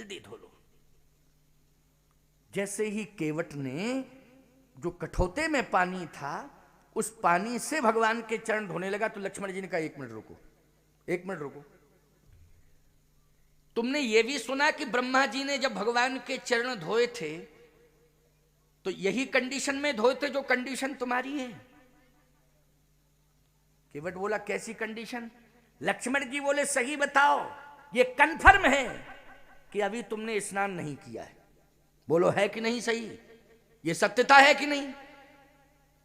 जल्दी धो लो। जैसे ही केवट ने जो कठौते में पानी था उस पानी से भगवान के चरण धोने लगा तो लक्ष्मण जी ने कहा, एक मिनट रुको, एक मिनट रुको। तुमने ये भी सुना कि ब्रह्मा जी ने जब भगवान के चरण धोए थे तो यही कंडीशन में धोए थे जो कंडीशन तुम्हारी है। केवट बोला, कैसी कंडीशन? लक्ष्मण जी बोले, सही बताओ, ये कन्फर्म है कि अभी तुमने स्नान नहीं किया है। बोलो है कि नहीं सही, ये सत्यता है कि नहीं?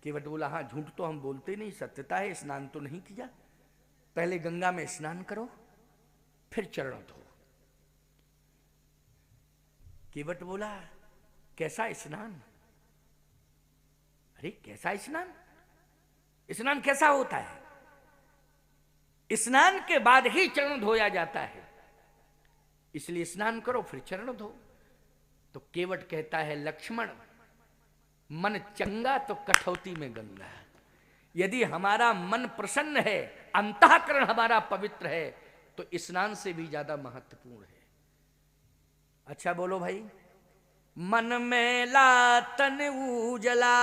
केवट बोला, हाँ, झूठ तो हम बोलते नहीं, सत्यता है, स्नान तो नहीं किया। पहले गंगा में स्नान करो फिर चरण धो। केवट बोला, कैसा स्नान? अरे कैसा स्नान? स्नान कैसा होता है? स्नान के बाद ही चरण धोया जाता है, इसलिए स्नान करो फिर चरण धो। तो केवट कहता है, लक्ष्मण, मन चंगा तो कठौती में गंगा। यदि हमारा मन प्रसन्न है, अंतःकरण हमारा पवित्र है, तो स्नान से भी ज्यादा महत्वपूर्ण है। अच्छा बोलो भाई, मन मैला तन उजला।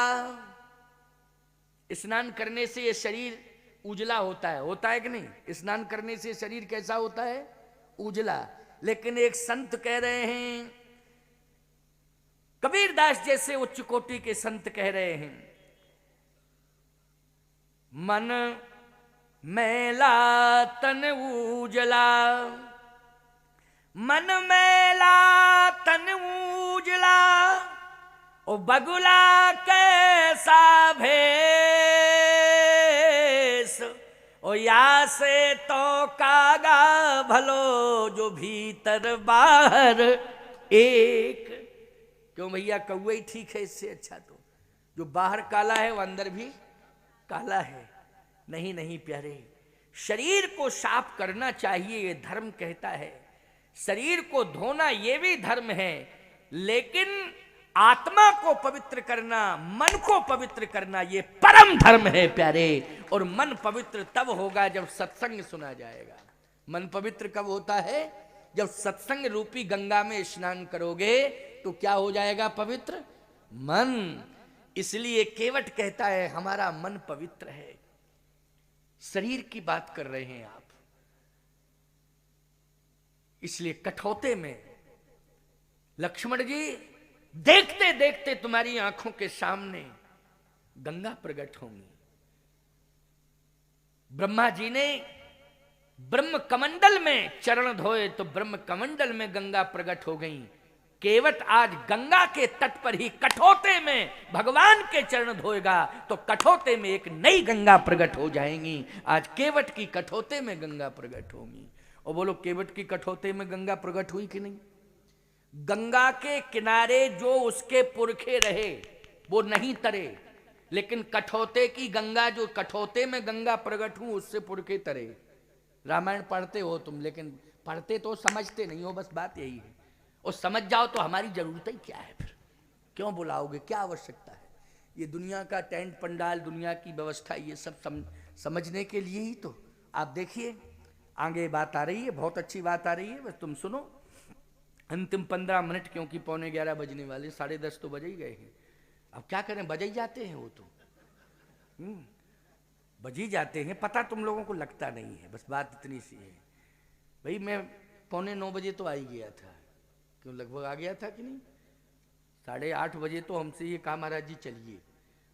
स्नान करने से ये शरीर उजला होता है कि नहीं? स्नान करने से शरीर कैसा होता है? उजला। लेकिन एक संत कह रहे हैं, कबीरदास जैसे उच्च कोटि के संत कह रहे हैं, मन मैला तन उजला, मन मैला तन उजला, ओ बगुला कैसा भेष, ओ या से तो कागा भलो जो भीतर बाहर एक। क्यों भैया, कौआ ही ठीक है इससे अच्छा? तो जो बाहर काला है वो अंदर भी काला है। नहीं नहीं प्यारे, शरीर को साफ करना चाहिए, ये धर्म कहता है। शरीर को धोना ये भी धर्म है, लेकिन आत्मा को पवित्र करना, मन को पवित्र करना, ये परम धर्म है प्यारे। और मन पवित्र तब होगा जब सत्संग सुना जाएगा। मन पवित्र कब होता है? जब सत्संग रूपी गंगा में स्नान करोगे तो क्या हो जाएगा? पवित्र मन। इसलिए केवट कहता है, हमारा मन पवित्र है। शरीर की बात कर रहे हैं आप, इसलिए कठौते में लक्ष्मण जी देखते देखते तुम्हारी आंखों के सामने गंगा प्रकट होंगी। ब्रह्मा जी ने ब्रह्म कमंडल में चरण धोए तो ब्रह्म कमंडल में गंगा प्रकट हो गई। केवट आज गंगा के तट पर ही कठौते में भगवान के चरण धोएगा तो कठौते में एक नई गंगा प्रकट हो जाएंगी। आज केवट की कठौते में गंगा प्रकट होगी। और बोलो, केवट की कठौते में गंगा प्रकट हुई कि नहीं? गंगा के किनारे जो उसके पुरखे रहे वो नहीं तरे, लेकिन कठौते की गंगा, जो कठौते में गंगा प्रकट हुई उससे पुरखे तरे। रामायण पढ़ते हो तुम, लेकिन पढ़ते तो समझते नहीं हो, बस बात यही है। और समझ जाओ तो हमारी जरूरत ही क्या है? फिर क्यों बुलाओगे? क्या आवश्यकता है? ये दुनिया का टेंट पंडाल, दुनिया की व्यवस्था, ये सब समझने के लिए ही तो। आप देखिए आगे बात आ रही है, बहुत अच्छी बात आ रही है, बस तुम सुनो। अंतिम 15 मिनट, क्योंकि 11:15 बजने वाले, 10:30 तो बजे ही गए हैं। अब क्या करें, बज ही जाते हैं वो तो, बज ही जाते हैं। पता तुम लोगों को लगता नहीं है, बस बात इतनी सी है। भाई मैं 8:45 बजे तो आ ही गया था, क्यों लगभग आ गया था कि नहीं? 8:30 बजे तो हमसे ये कहा, महाराज जी चलिए,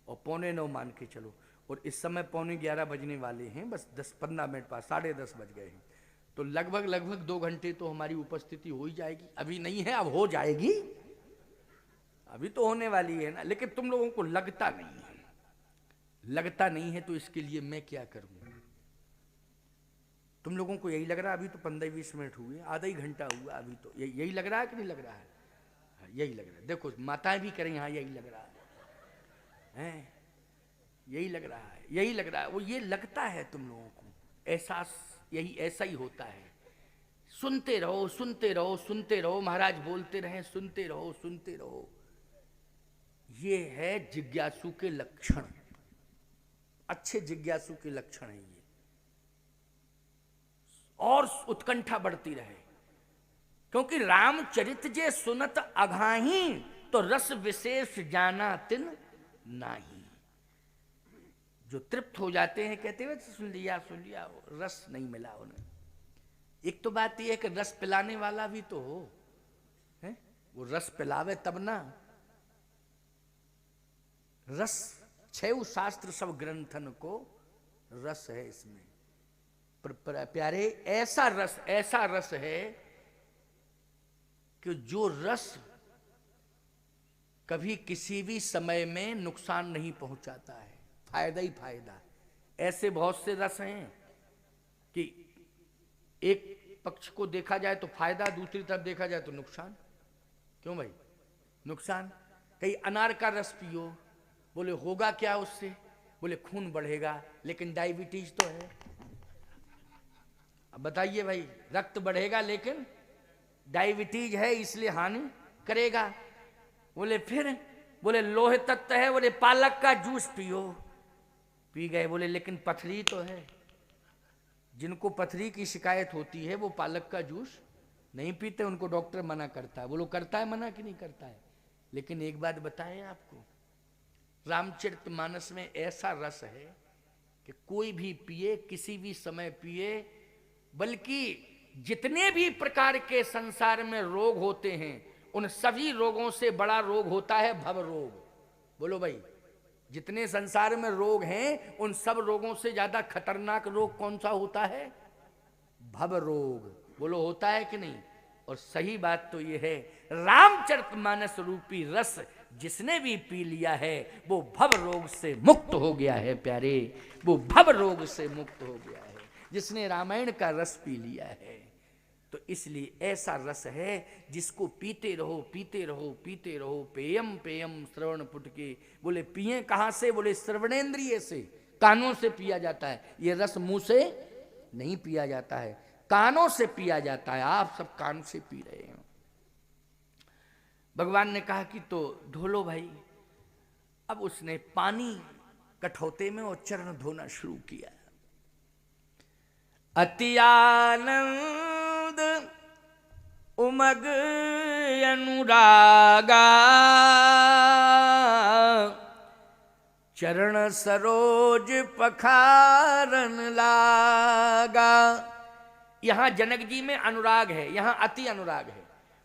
और 8:45 मान के चलो, और इस समय 11:15 बजने वाले हैं, बस 10-15 मिनट बाद 10:30 बज गए हैं। तो लगभग 2 घंटे तो हमारी उपस्थिति हो ही जाएगी। अभी नहीं है, अब हो जाएगी, अभी तो होने वाली है ना। लेकिन तुम लोगों को लगता नहीं है, लगता नहीं है तो इसके लिए मैं क्या करूं? तुम लोगों को यही लग रहा है अभी तो 15-20 मिनट हुए, आधा ही घंटा हुआ, अभी तो यही लग रहा है कि नहीं लग रहा है? यही लग रहा है। देखो माताएं भी करें, हाँ यही लग रहा है, यही लग रहा है, यही लग रहा है। वो ये लगता है तुम लोगों को, एहसास यही ऐसा ही होता है। सुनते रहो, सुनते रहो, सुनते रहो, महाराज बोलते रहे, सुनते रहो, सुनते रहो। ये है जिज्ञासु के लक्षण, अच्छे जिज्ञासु के लक्षण है ये। और उत्कंठा बढ़ती रहे क्योंकि रामचरित जे सुनत अघाही, तो रस विशेष जाना तिन नाही। जो तृप्त हो जाते हैं कहते हुए सुन लिया, रस नहीं मिला उन्हें। एक तो बात यह है कि रस पिलाने वाला भी तो हो, है? वो रस पिलावे तब ना। रस छह शास्त्र सब ग्रंथन को रस है इसमें। प्यारे ऐसा रस है कि जो रस कभी किसी भी समय में नुकसान नहीं पहुंचाता है, फायदा ही फायदा। ऐसे बहुत से रस हैं कि एक पक्ष को देखा जाए तो फायदा, दूसरी तरफ देखा जाए तो नुकसान। क्यों भाई नुकसान? कहीं अनार का रस पियो, बोले होगा क्या उससे? बोले खून बढ़ेगा, लेकिन डायबिटीज तो है। अब बताइए भाई, रक्त बढ़ेगा लेकिन डायबिटीज है इसलिए हानि करेगा। बोले फिर, बोले लोहे तत्व है, बोले पालक का जूस पियो, पी गए, बोले लेकिन पथरी तो है। जिनको पथरी की शिकायत होती है वो पालक का जूस नहीं पीते, उनको डॉक्टर मना करता है। बोलो करता है मना कि नहीं करता है? लेकिन एक बात बताएं आपको, रामचरितमानस में ऐसा रस है कि कोई भी पिए, किसी भी समय पिए। बल्कि जितने भी प्रकार के संसार में रोग होते हैं, उन सभी रोगों से बड़ा रोग होता है भव रोग। बोलो भाई, जितने संसार में रोग हैं, उन सब रोगों से ज्यादा खतरनाक रोग कौन सा होता है? भव रोग। बोलो होता है कि नहीं? और सही बात तो यह है, रामचरितमानस रूपी रस जिसने भी पी लिया है वो भव रोग से मुक्त हो गया है प्यारे। वो भव रोग से मुक्त हो गया है जिसने रामायण का रस पी लिया है। तो इसलिए ऐसा रस है जिसको पीते रहो, पीते रहो, पीते रहो। पेयम पेयम श्रवण पुटके। बोले पिए कहां से? बोले श्रवणेन्द्रिय से, कानों से पिया जाता है। ये रस मुंह से नहीं पिया जाता है, कानों से पिया जाता है। आप सब कान से पी रहे हैं। भगवान ने कहा कि तो धो लो भाई। अब उसने पानी कठौते में और चरण धोना शुरू किया। अति आनंद उमग अनुरागा, चरण सरोज पखारन लागा। यहां जनक जी में अनुराग है, यहां अति अनुराग है।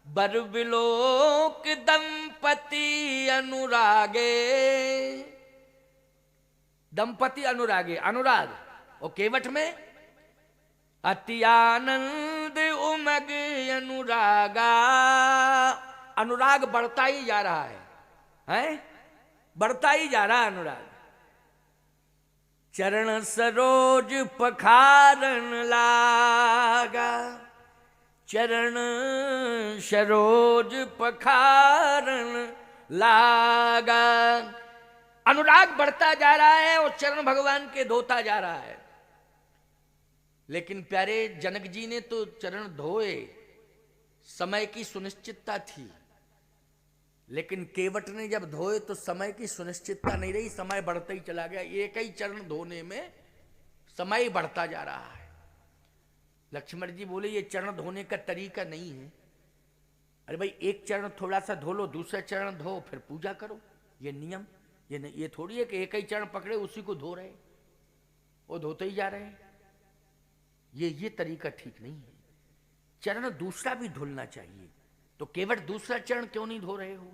बर बिलोक दंपति अनुरागे, दंपति अनुरागे, अनुराग। और केवट में अति आनंद उमग अनुरागा। अनुराग बढ़ता ही जा रहा है? बढ़ता ही जा रहा है अनुराग। चरण सरोज पखारन लागा, चरण सरोज पखारन लागा। अनुराग बढ़ता जा रहा है और चरण भगवान के धोता जा रहा है। लेकिन प्यारे जनक जी ने तो चरण धोए, समय की सुनिश्चितता थी। लेकिन केवट ने जब धोए तो समय की सुनिश्चितता नहीं रही, समय बढ़ता ही चला गया। एक ही चरण धोने में समय बढ़ता जा रहा है। लक्ष्मण जी बोले ये चरण धोने का तरीका नहीं है। अरे भाई, एक चरण थोड़ा सा धो लो, दूसरा चरण धो, फिर पूजा करो। ये नियम, ये थोड़ी है कि एक ही चरण पकड़े उसी को धो रहे, वो धोते ही जा रहे हैं। ये तरीका ठीक नहीं है। चरण दूसरा भी धुलना चाहिए। तो केवट दूसरा चरण क्यों नहीं धो रहे हो?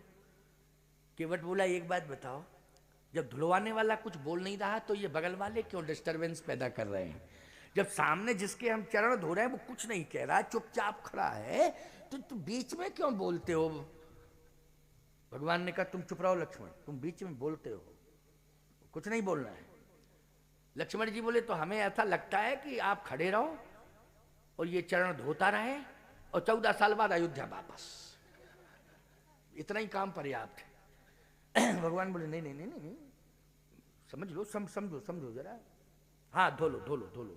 केवट बोला एक बात बताओ, जब धुलवाने वाला कुछ बोल नहीं रहा तो ये बगल वाले क्यों डिस्टरबेंस पैदा कर रहे हैं? जब सामने जिसके हम चरण धो रहे हैं वो कुछ नहीं कह रहा, चुपचाप खड़ा है, तो तुम बीच में क्यों बोलते हो? भगवान ने कहा तुम चुप रहो लक्ष्मण, तुम बीच में बोलते हो, कुछ नहीं बोलना है। लक्ष्मण जी बोले तो हमें ऐसा लगता है कि आप खड़े रहो और ये चरण धोता रहे और 14 साल बाद अयोध्या वापस, इतना ही काम पर्याप्त है। भगवान बोले नहीं नहीं नहीं नहीं, समझ लो, समझो जरा। हाँ धो लो,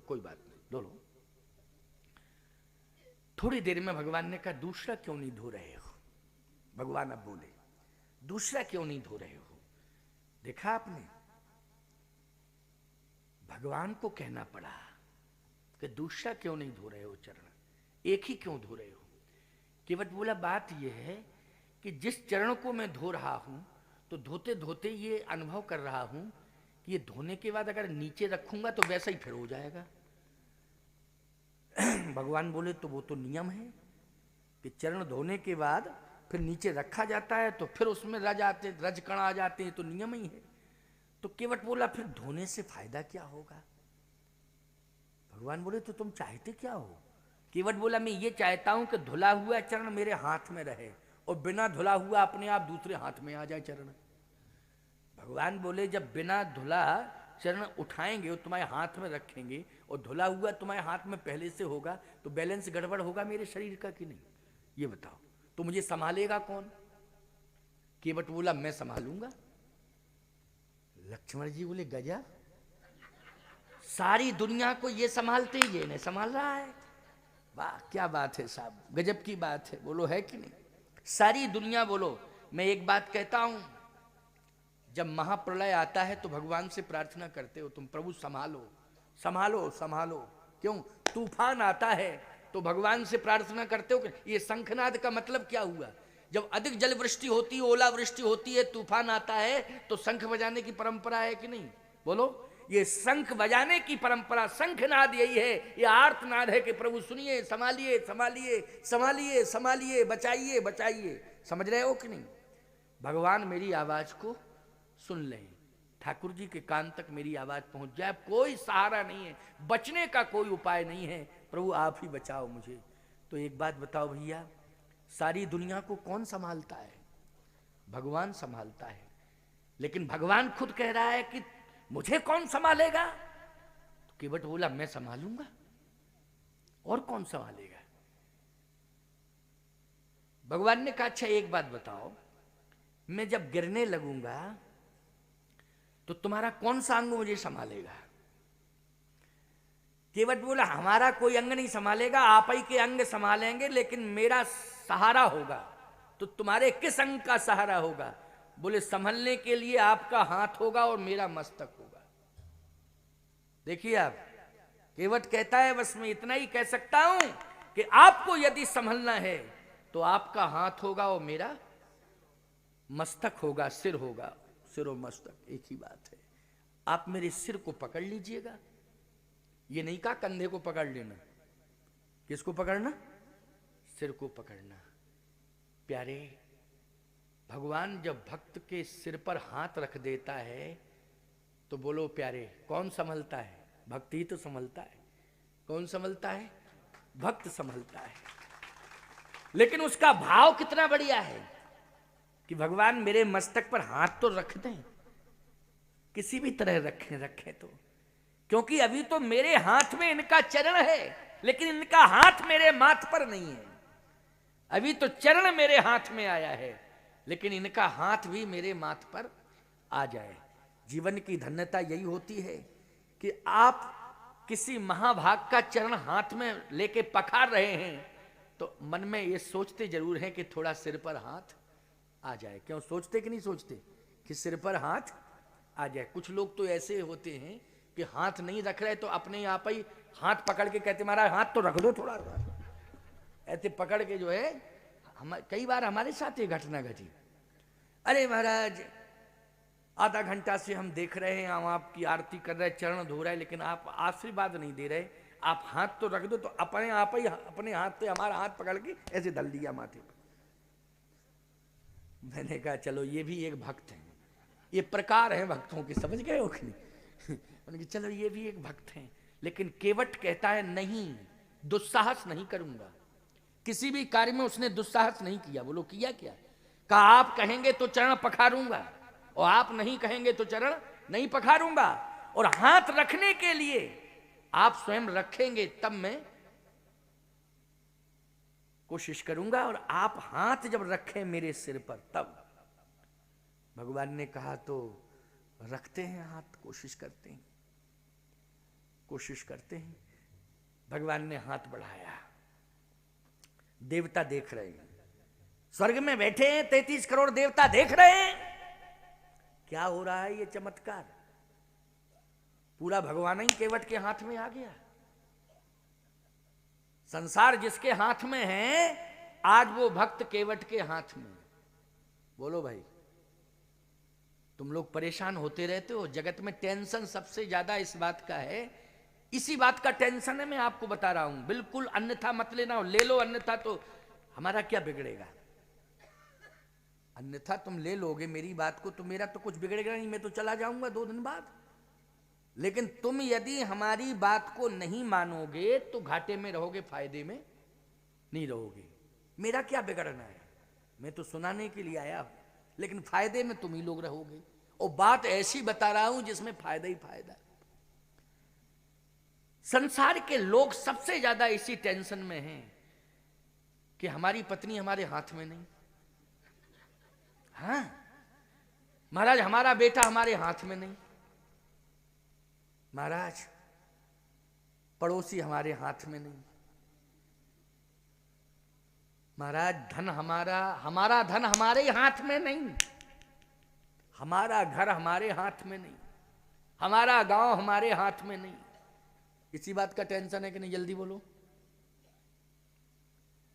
कोई बात नहीं, धो लो। थोड़ी देर में भगवान ने कहा दूसरा क्यों नहीं धो रहे हो? भगवान अब बोले दूसरा क्यों नहीं धो रहे हो? देखा आपने, भगवान को कहना पड़ा कि दूसरा क्यों नहीं धो रहे हो चरण, एक ही क्यों धो रहे हो? केवट बोला बात यह है कि जिस चरण को मैं धो रहा हूं तो धोते धोते ये अनुभव कर रहा हूं कि ये धोने के बाद अगर नीचे रखूंगा तो वैसा ही फिर हो जाएगा। भगवान बोले तो वो तो नियम है कि चरण धोने के बाद फिर नीचे रखा जाता है तो फिर उसमें रज कण आ जाते हैं, तो नियम ही है। तो केवट बोला फिर धोने से फायदा क्या होगा? भगवान बोले तो तुम चाहते क्या हो? केवट बोला मैं ये चाहता हूं कि धुला हुआ चरण मेरे हाथ में रहे और बिना धुला हुआ अपने आप दूसरे हाथ में आ जाए चरण। भगवान बोले जब बिना धुला चरण उठाएंगे और तुम्हारे हाथ में रखेंगे और धुला हुआ तुम्हारे हाथ में पहले से होगा तो बैलेंस गड़बड़ होगा मेरे शरीर का कि नहीं? ये बताओ, तो मुझे संभालेगा कौन? केवट बोला मैं संभालूंगा। लक्ष्मण जी बोले गजब, सारी दुनिया को ये संभालते ही ये नहीं संभाल रहा है। वाह क्या बात है साहब, गजब की बात है। बोलो है कि नहीं? सारी दुनिया बोलो। मैं एक बात कहता हूं, जब महाप्रलय आता है तो भगवान से प्रार्थना करते हो तुम प्रभु संभालो संभालो संभालो। क्यों? तूफान आता है तो भगवान से प्रार्थना करते हो कि ये शंखनाद का मतलब क्या हुआ? जब अधिक जल वृष्टि होती है, ओला वृष्टि होती है, तूफान आता है तो शंख बजाने की परंपरा है कि नहीं? बोलो। ये शंख बजाने की परंपरा, शंखनाद यही है, ये आर्तनाद है कि प्रभु सुनिए, संभालिए संभालिए संभालिए संभालिए, बचाइए बचाइए। समझ रहे हो कि नहीं? भगवान मेरी आवाज को सुन लें, ठाकुर जी के कान तक मेरी आवाज पहुंच जाए। कोई सहारा नहीं है, बचने का कोई उपाय नहीं है, प्रभु आप ही बचाओ मुझे। तो एक बात बताओ भैया, सारी दुनिया को कौन संभालता है? भगवान संभालता है। लेकिन भगवान खुद कह रहा है कि मुझे कौन संभालेगा? तो केवट बोला मैं संभालूंगा, और कौन संभालेगा? भगवान ने कहा अच्छा एक बात बताओ, मैं जब गिरने लगूंगा तो तुम्हारा कौन सा अंग मुझे संभालेगा? केवट बोला हमारा कोई अंग नहीं संभालेगा, आप ही के अंग संभालेंगे, लेकिन मेरा सहारा होगा। तो तुम्हारे किस अंग का सहारा होगा? बोले संभलने के लिए आपका हाथ होगा और मेरा मस्तक होगा। देखिए आप, केवट कहता है बस मैं इतना ही कह सकता हूं कि आपको यदि संभलना है तो आपका हाथ होगा और मेरा मस्तक होगा, सिर होगा। सिर और मस्तक एक ही बात है। आप मेरे सिर को पकड़ लीजिएगा, ये नहीं कहा कंधे को पकड़ लेना। किसको पकड़ना? सिर को पकड़ना। प्यारे, भगवान जब भक्त के सिर पर हाथ रख देता है तो बोलो प्यारे कौन संभलता है? भक्त ही तो संभलता है। कौन संभलता है? भक्त संभलता है। लेकिन उसका भाव कितना बढ़िया है कि भगवान मेरे मस्तक पर हाथ तो रख दें, किसी भी तरह रखें तो, क्योंकि अभी तो मेरे हाथ में इनका चरण है, लेकिन इनका हाथ मेरे माथ पर नहीं है। अभी तो चरण मेरे हाथ में आया है, लेकिन इनका हाथ भी मेरे माथ पर आ जाए। जीवन की धन्यता यही होती है कि आप किसी महाभाग का चरण हाथ में लेके पखार रहे हैं तो मन में ये सोचते जरूर हैं कि थोड़ा सिर पर हाथ आ जाए। क्यों सोचते कि नहीं सोचते कि सिर पर हाथ आ जाए? कुछ लोग तो ऐसे होते हैं कि हाथ नहीं रख रहे तो अपने आप ही हाथ पकड़ के कहते महाराज हाथ तो रख दो थोड़ा सा, ऐसे पकड़ के जो है। कई बार हमारे साथ ये घटना घटी। अरे महाराज आधा घंटा से हम देख रहे हैं, हम आपकी आरती कर रहे हैं, चरण धो रहे हैं, लेकिन आप आशीर्वाद नहीं दे रहे, आप हाथ तो रख दो। तो अपने आप ही अपने हाथ से हमारा हाथ पकड़ के ऐसे दल दिया माथे पर। मैंने कहा चलो ये भी एक भक्त है, ये प्रकार है भक्तों के, समझ गए हो कि नहीं? मैंने कहा चलो ये भी एक भक्त हैं। लेकिन केवट कहता है नहीं, दुस्साहस नहीं करूंगा। किसी भी कार्य में उसने दुस्साहस नहीं किया। बोलो किया क्या? कहा आप कहेंगे तो चरण पखारूंगा और आप नहीं कहेंगे तो चरण नहीं पखारूंगा। और हाथ रखने के लिए आप स्वयं रखेंगे तब मैं कोशिश करूंगा, और आप हाथ जब रखें मेरे सिर पर तब। भगवान ने कहा तो रखते हैं हाथ, कोशिश करते हैं, कोशिश करते हैं। भगवान ने हाथ बढ़ाया, देवता देख रहे हैं, स्वर्ग में बैठे हैं 33 करोड़ देवता देख रहे हैं क्या हो रहा है। ये चमत्कार पूरा भगवान ही केवट के हाथ में आ गया। संसार जिसके हाथ में है आज वो भक्त केवट के हाथ में। बोलो भाई, तुम लोग परेशान होते रहते हो, जगत में टेंशन सबसे ज्यादा इस बात का है, इसी बात का टेंशन है, मैं आपको बता रहा हूं। बिल्कुल अन्यथा मत लेना, ले लो अन्यथा तो हमारा क्या बिगड़ेगा, अन्यथा तुम ले लोगे मेरी बात को तो मेरा तो कुछ बिगड़ेगा नहीं, मैं तो चला जाऊंगा 2 दिन बाद। लेकिन तुम यदि हमारी बात को नहीं मानोगे तो घाटे में रहोगे, फायदे में नहीं रहोगे। मेरा क्या बिगड़ना है, मैं तो सुनाने के लिए आया हूं, लेकिन फायदे में तुम ही लोग रहोगे। और बात ऐसी बता रहा हूं जिसमें फायदा ही फायदा। संसार के लोग सबसे ज्यादा इसी टेंशन में हैं कि हमारी पत्नी हमारे हाथ में नहीं। हाँ महाराज, हमारा बेटा हमारे हाथ में नहीं, महाराज पड़ोसी हमारे हाथ में नहीं, महाराज धन हमारा धन हमारे हाथ में नहीं, हमारा घर हमारे हाथ में नहीं, हमारा गांव हमारे हाथ में नहीं। इसी बात का टेंशन है कि नहीं, जल्दी बोलो।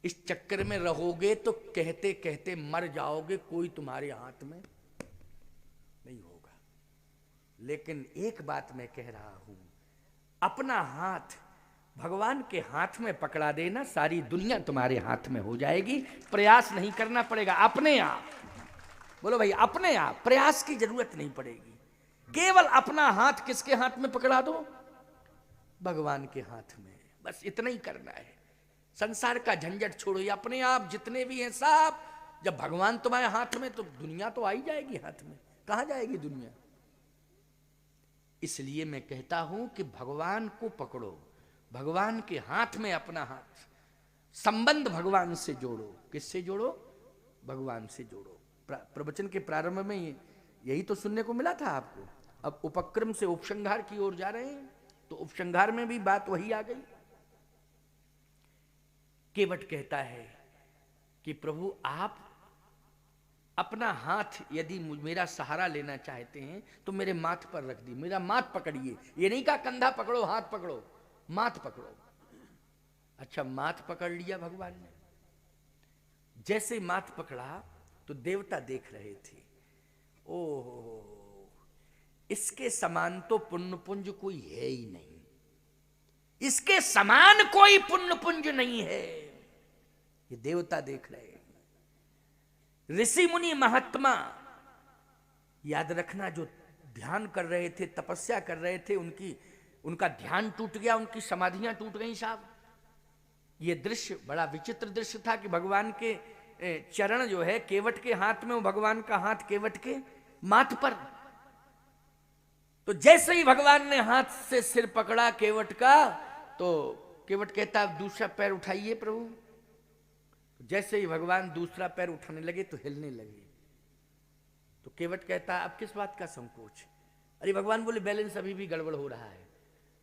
इस चक्कर में रहोगे तो कहते कहते मर जाओगे, कोई तुम्हारे हाथ में नहीं होगा। लेकिन एक बात मैं कह रहा हूं, अपना हाथ भगवान के हाथ में पकड़ा देना, सारी दुनिया तुम्हारे हाथ में हो जाएगी, प्रयास नहीं करना पड़ेगा, अपने आप। बोलो भाई, अपने आप, प्रयास की जरूरत नहीं पड़ेगी। केवल अपना हाथ किसके हाथ में पकड़ा दो, भगवान के हाथ में, बस इतना ही करना है। संसार का झंझट छोड़ो, ये अपने आप जितने भी हैं सब, जब भगवान तुम्हारे हाथ में तो दुनिया तो आ ही जाएगी हाथ में, कहां जाएगी दुनिया। इसलिए मैं कहता हूं कि भगवान को पकड़ो, भगवान के हाथ में अपना हाथ, संबंध भगवान से जोड़ो। किससे जोड़ो, भगवान से जोड़ो। प्रवचन के प्रारंभ में यही तो सुनने को मिला था आपको। अब उपक्रम से उपसंहार की ओर जा रहे हैं, तो उपसंहार में भी बात वही आ गई। केवट कहता है कि प्रभु आप अपना हाथ यदि मेरा सहारा लेना चाहते हैं तो मेरे माथ पर रख दी, मेरा माथ पकड़िए। ये नहीं कहा कंधा पकड़ो, हाथ पकड़ो, माथ पकड़ो। अच्छा, माथ पकड़ लिया भगवान ने। जैसे माथ पकड़ा तो देवता देख रहे थे, ओह इसके समान तो पुण्य पुंज कोई है ही नहीं, इसके समान कोई पुण्य पुंज नहीं है। ये देवता देख रहे हैं। ऋषि मुनि महात्मा, याद रखना, जो ध्यान कर रहे थे, तपस्या कर रहे थे, उनका ध्यान टूट गया, उनकी समाधियां टूट गई साहब। ये दृश्य बड़ा विचित्र दृश्य था कि भगवान के चरण जो है केवट के हाथ में, वो भगवान का हाथ केवट के माथ पर। तो जैसे ही भगवान ने हाथ से सिर पकड़ा केवट का, तो केवट कहता दूसरा पैर उठाइए प्रभु। जैसे ही भगवान दूसरा पैर उठाने लगे तो हिलने लगे। तो केवट कहता अब किस बात का संकोच। अरे भगवान बोले बैलेंस अभी भी गड़बड़ हो रहा है।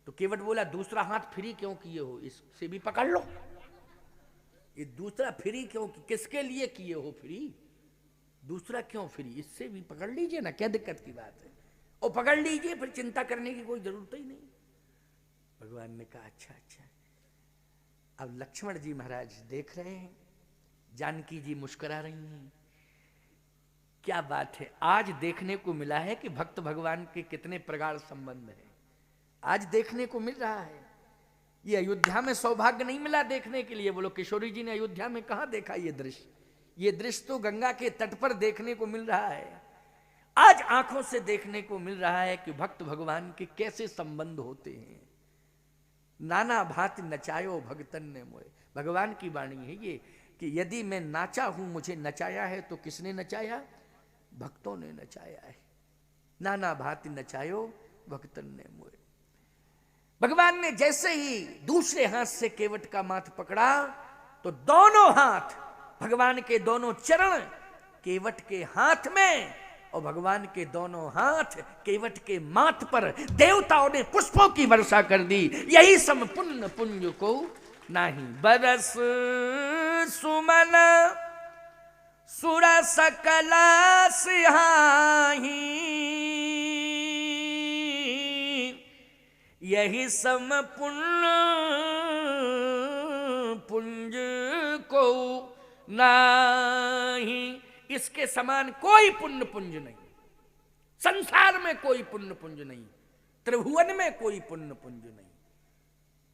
तो केवट बोला दूसरा हाथ फ्री क्यों किए हो, इससे भी पकड़ लो। ये दूसरा फ्री क्यों, किसके लिए किए हो फ्री, दूसरा क्यों फ्री, इससे भी पकड़ लीजिए ना, क्या दिक्कत की बात है। और पकड़ लीजिए, फिर चिंता करने की कोई जरूरत ही नहीं। भगवान ने कहा अच्छा अच्छा। अब लक्ष्मण जी महाराज देख रहे हैं, जानकी जी मुस्कुरा रही हैं। क्या बात है, आज देखने को मिला है कि भक्त भगवान के कितने प्रगाढ़ संबंध है। आज देखने को मिल रहा है। ये अयोध्या में सौभाग्य नहीं मिला देखने के लिए। बोलो किशोरी जी ने अयोध्या में कहां देखा ये दृश्य। ये दृश्य तो गंगा के तट पर देखने को मिल रहा है। आज आंखों से देखने को मिल रहा है कि भक्त भगवान के कैसे संबंध होते हैं। नाना भांति नचायो भगतन ने मोए, भगवान की वाणी है ये, कि यदि मैं नाचा हूं, मुझे नचाया है, तो किसने नचाया, भक्तों ने नचाया है। नाना भांति नचायो भगतन ने मोए। भगवान ने जैसे ही दूसरे हाथ से केवट का माथ पकड़ा, तो दोनों हाथ, भगवान के दोनों चरण केवट के हाथ में, और भगवान के दोनों हाथ केवट के माथ पर देवताओं ने पुष्पों की वर्षा कर दी। यही सम पुण्य पुंज को नाही बरस सुमन सुर सकला सिहाही, यही सम पुण्य पुंज को नाही, इसके समान कोई पुण्य पुंज नहीं, संसार में कोई पुण्य पुंज नहीं, त्रिभुवन में कोई पुण्य पुंज नहीं,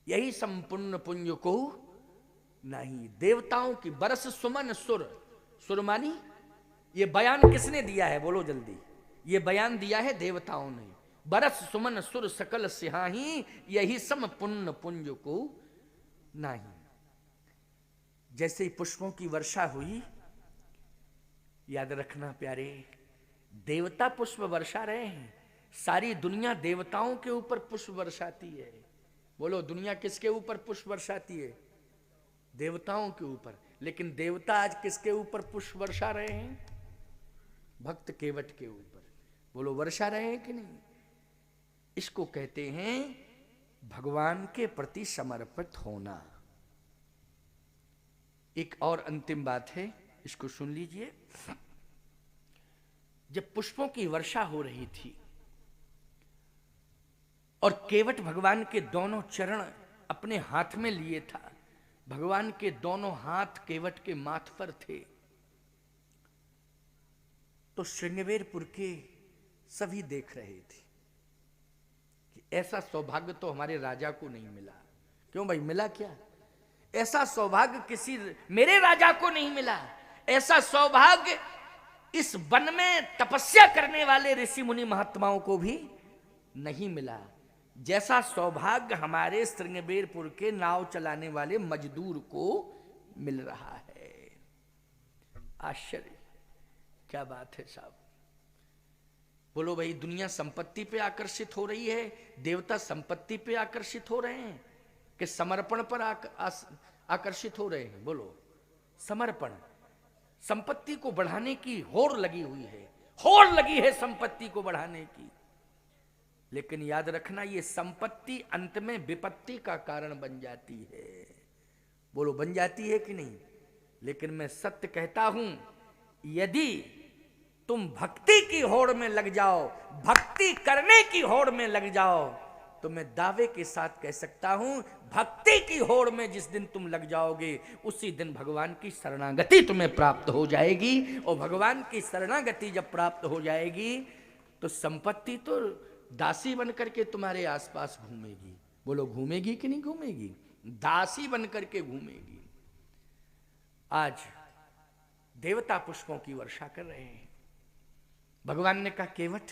यही संपूर्ण पुंज को नहीं। देवताओं की बरस सुमन सुर, सुर मानी ये बयान किसने दिया है, बोलो जल्दी, ये बयान दिया है देवताओं ने। बरस सुमन सुर सकल सिहाही, यही सम पुण्य पुंज को नहीं। जैसे ही पुष्पों की वर्षा हुई, याद रखना प्यारे, देवता पुष्प वर्षा रहे हैं, सारी दुनिया देवताओं के ऊपर पुष्प वर्षाती है। बोलो दुनिया किसके ऊपर पुष्प वर्षाती है, देवताओं के ऊपर। लेकिन देवता आज किसके ऊपर पुष्प वर्षा रहे हैं, भक्त केवट के ऊपर। बोलो वर्षा रहे हैं कि नहीं। इसको कहते हैं भगवान के प्रति समर्पित होना। एक और अंतिम बात है, इसको सुन लीजिए। जब पुष्पों की वर्षा हो रही थी और केवट भगवान के दोनों चरण अपने हाथ में लिए था, भगवान के दोनों हाथ केवट के माथ पर थे, तो श्रृंगवेरपुर के सभी देख रहे थे कि ऐसा सौभाग्य तो हमारे राजा को नहीं मिला। क्यों भाई, मिला क्या? ऐसा सौभाग्य किसी मेरे राजा को नहीं मिला, ऐसा सौभाग्य इस वन में तपस्या करने वाले ऋषि मुनि महात्माओं को भी नहीं मिला, जैसा सौभाग्य हमारे श्रृंगवेरपुर के नाव चलाने वाले मजदूर को मिल रहा है। आश्चर्य, क्या बात है साहब। बोलो भाई, दुनिया संपत्ति पे आकर्षित हो रही है, देवता संपत्ति पे आकर्षित हो रहे हैं कि समर्पण पर आकर्षित हो रहे हैं? बोलो समर्पण, संपत्ति को बढ़ाने की होड़ लगी हुई है, होड़ लगी है संपत्ति को बढ़ाने की। लेकिन याद रखना, ये संपत्ति अंत में विपत्ति का कारण बन जाती है। बोलो बन जाती है कि नहीं? लेकिन मैं सत्य कहता हूं, यदि तुम भक्ति की होड़ में लग जाओ, भक्ति करने की होड़ में लग जाओ, तो मैं दावे के साथ कह सकता हूं, भक्ति की होड़ में जिस दिन तुम लग जाओगे, उसी दिन भगवान की शरणागति तुम्हें प्राप्त हो जाएगी। और भगवान की शरणागति जब प्राप्त हो जाएगी, तो संपत्ति तो दासी बनकर के तुम्हारे आसपास घूमेगी। बोलो घूमेगी कि नहीं घूमेगी? दासी बनकर के घूमेगी। आज देवता पुष्पों की वर्षा कर रहे हैं। भगवान ने कहा केवट,